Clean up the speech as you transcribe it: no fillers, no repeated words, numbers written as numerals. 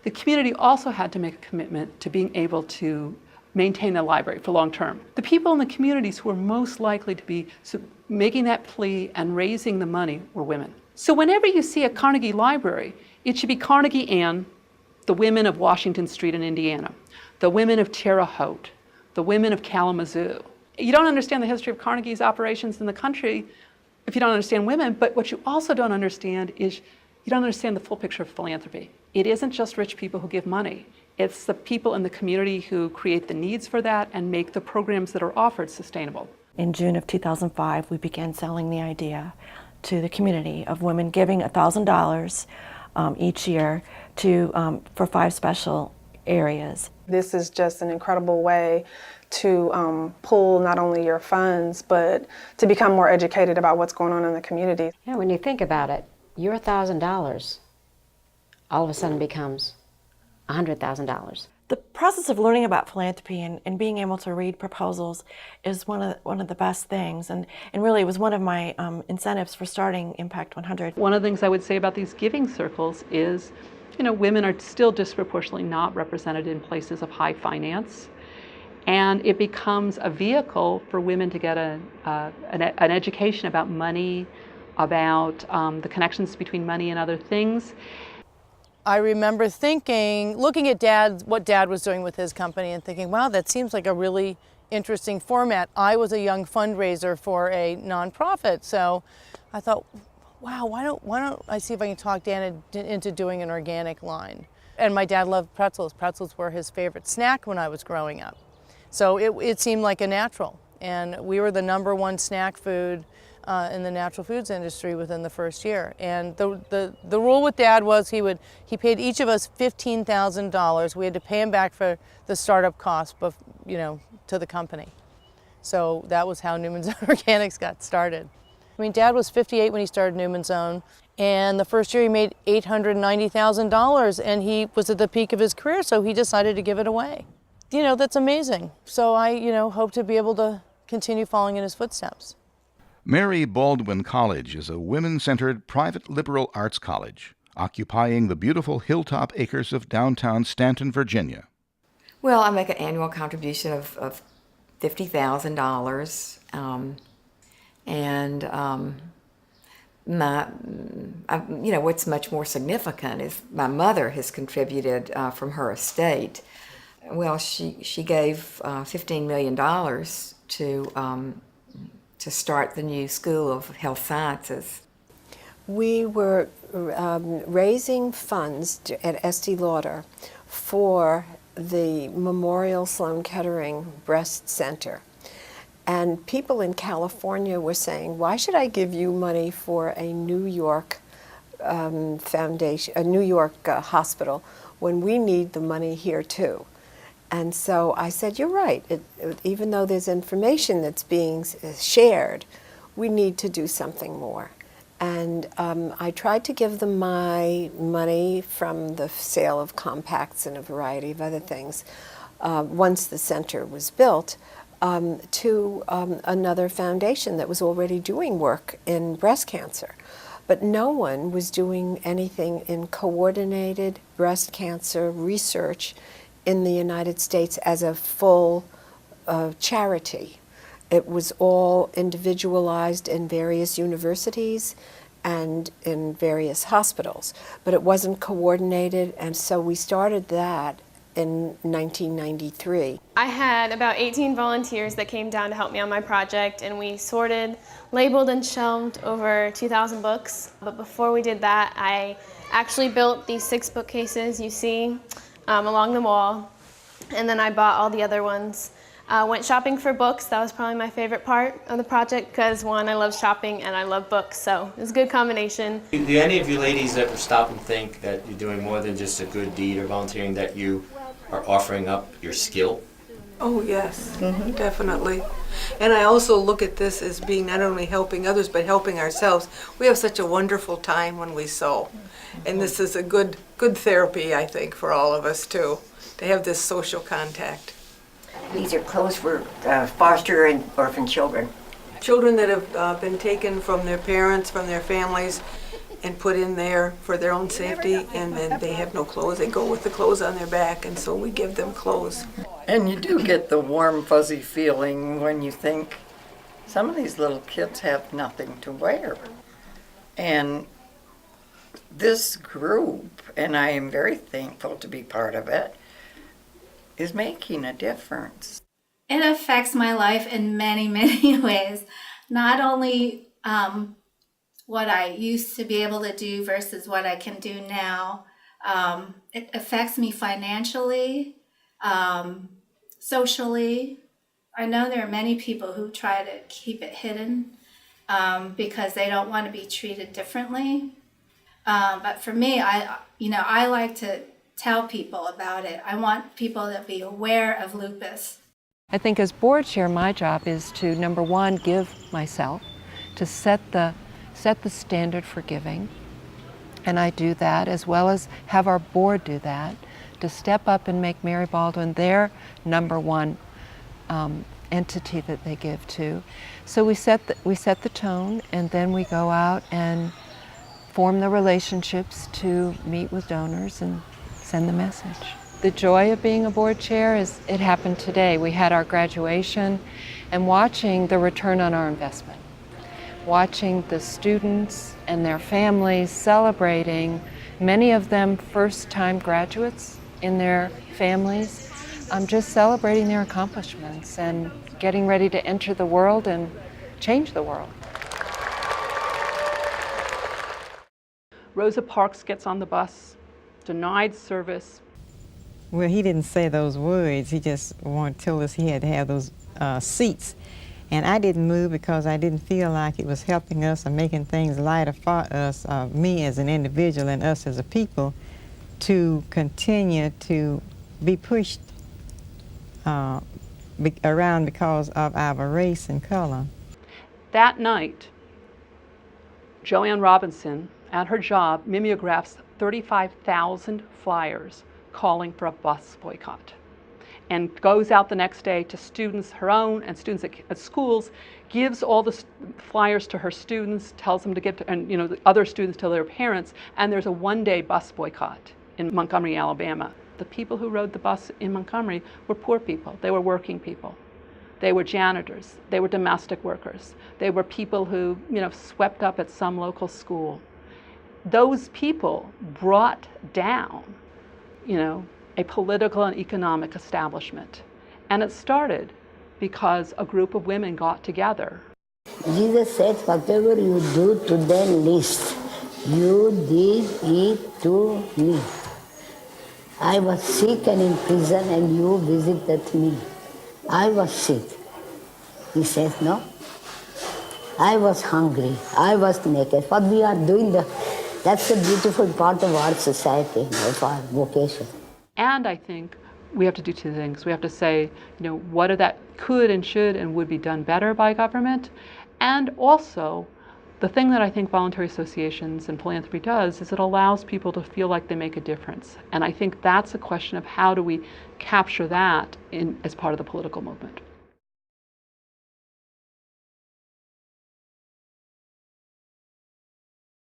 The community also had to make a commitment to being able to maintain the library for long term. The people in the communities who were most likely to be making that plea and raising the money were women. So whenever you see a Carnegie Library, it should be Carnegie and the women of Washington Street in Indiana, the women of Terre Haute, the women of Kalamazoo. You don't understand the history of Carnegie's operations in the country if you don't understand women, but what you also don't understand is you don't understand the full picture of philanthropy. It isn't just rich people who give money. It's the people in the community who create the needs for that and make the programs that are offered sustainable. In June of 2005, we began selling the idea to the community of women giving $1,000 each year for 5 special areas. This is just an incredible way to pull not only your funds, but to become more educated about what's going on in the community. Yeah, when you think about it, your $1,000 all of a sudden becomes $100,000. The process of learning about philanthropy and being able to read proposals is one of the best things, and really it was one of my incentives for starting Impact 100. One of the things I would say about these giving circles is, women are still disproportionately not represented in places of high finance, and it becomes a vehicle for women to get an education about money, about the connections between money and other things. I remember looking at what Dad was doing with his company and thinking, wow, that seems like a really interesting format. I was a young fundraiser for a nonprofit, so I thought, wow, why don't I see if I can talk Dan into doing an organic line? And my dad loved pretzels. Pretzels were his favorite snack when I was growing up. So it seemed like a natural. And we were the #1 snack food in the natural foods industry within the first year. And the rule with Dad was he paid each of us $15,000. We had to pay him back for the startup costs, to the company. So that was how Newman's Own Organics got started. I mean, Dad was 58 when he started Newman's Own, and the first year he made $890,000, and he was at the peak of his career, so he decided to give it away. That's amazing. So I, hope to be able to continue following in his footsteps. Mary Baldwin College is a women-centered private liberal arts college, occupying the beautiful hilltop acres of downtown Stanton, Virginia. Well, I make an annual contribution of $50,000, what's much more significant is my mother has contributed from her estate. Well, she gave $15 million to start the new School of Health Sciences. We were raising funds at Estee Lauder for the Memorial Sloan Kettering Breast Center. And people in California were saying, why should I give you money for a New York foundation, a New York hospital, when we need the money here too? And so I said, you're right. Even though there's information that's being shared, we need to do something more. And I tried to give them my money from the sale of compacts and a variety of other things once the center was built to another foundation that was already doing work in breast cancer. But no one was doing anything in coordinated breast cancer research in the United States as a full charity. It was all individualized in various universities and in various hospitals, but it wasn't coordinated, and so we started that in 1993. I had about 18 volunteers that came down to help me on my project, and we sorted, labeled, and shelved over 2,000 books. But before we did that, I actually built these 6 bookcases you see along the wall, and then I bought all the other ones. Went shopping for books. That was probably my favorite part of the project because, one, I love shopping and I love books, so it was a good combination. Do any of you ladies ever stop and think that you're doing more than just a good deed or volunteering, that you are offering up your skill? Oh yes, definitely. And I also look at this as being not only helping others but helping ourselves. We have such a wonderful time when we sew, and this is a good therapy, I think, for all of us too, to have this social contact. These are clothes for foster and orphan children. Children that have been taken from their parents, from their families, and put in there for their own safety, and then they have no clothes. They go with the clothes on their back, and so we give them clothes. And you do get the warm, fuzzy feeling when you think some of these little kids have nothing to wear. And this group, and I am very thankful to be part of it, is making a difference. It affects my life in many, many ways. Not only what I used to be able to do versus what I can do now. It affects me financially, socially. I know there are many people who try to keep it hidden because they don't want to be treated differently. But for me, I like to tell people about it. I want people to be aware of lupus. I think as board chair, my job is to, number one, give myself, to set the standard for giving. And I do that, as well as have our board do that, to step up and make Mary Baldwin their number one entity that they give to. So we set the tone, and then we go out and form the relationships to meet with donors and send the message. The joy of being a board chair is, it happened today. We had our graduation, and watching the return on our investment. Watching the students and their families celebrating, many of them first-time graduates in their families, just celebrating their accomplishments and getting ready to enter the world and change the world. Rosa Parks gets on the bus, denied service. Well, he didn't say those words. He just wanted to tell us he had to have those seats. And I didn't move because I didn't feel like it was helping us or making things lighter for us, me as an individual and us as a people, to continue to be pushed around because of our race and color. That night, Joanne Robinson, at her job, mimeographs 35,000 flyers calling for a bus boycott, and goes out the next day to students, her own, and students at schools, gives all the flyers to her students, tells them to give to, and the other students tell their parents, and there's a one-day bus boycott in Montgomery, Alabama. The people who rode the bus in Montgomery were poor people. They were working people. They were janitors. They were domestic workers. They were people who, swept up at some local school. Those people brought down, a political and economic establishment. And it started because a group of women got together. Jesus said, whatever you do to them least, you did it to me. I was sick and in prison and you visited me. I was sick. He says, no. I was hungry. I was naked. What we are doing, that's a beautiful part of our society, of our vocation. And I think we have to do two things. We have to say, what are that could and should and would be done better by government? And also, the thing that I think voluntary associations and philanthropy does is it allows people to feel like they make a difference. And I think that's a question of how do we capture that as part of the political movement.